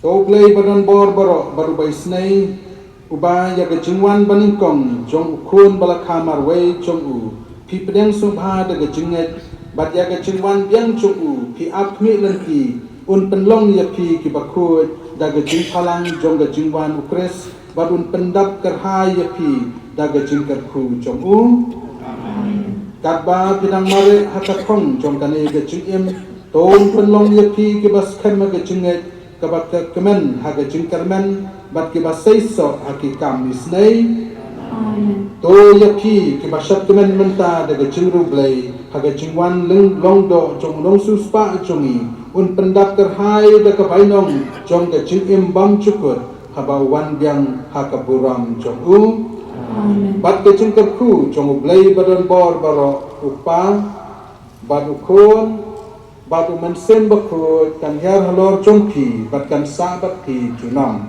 to play badan bor baro baru bai snai uba ya ke jingwan baningkong jong ukun balakha marwei jong u pi pedang subha da ke jinget bat ya ke jingwan biang jong u pi apmi lenti un penlong ya pi ki bakut da ke jing phalang jong ke jingwan ukres bat un pendap kerhai ya pi da ke jing kerku jong u kat ba pidang mare hakathong jong kane ke jingim ton penlong ya pi ki bas khan ma ke jinget kabat kemen haga jingkarmen bat ke basai so haki kam misnei to yapi ke basat kemen menta daga jingru blai haga jingwan leng longdo jong long suspa jongi un pendap kerhai daga bainong jong ke jingim bam cukur haba wan biang haka buram jong u bat ke jingkarku jong blai badan bor baro upa bat ukun batu mensen bakut kan yar halor jongki bat kan sabat ki junam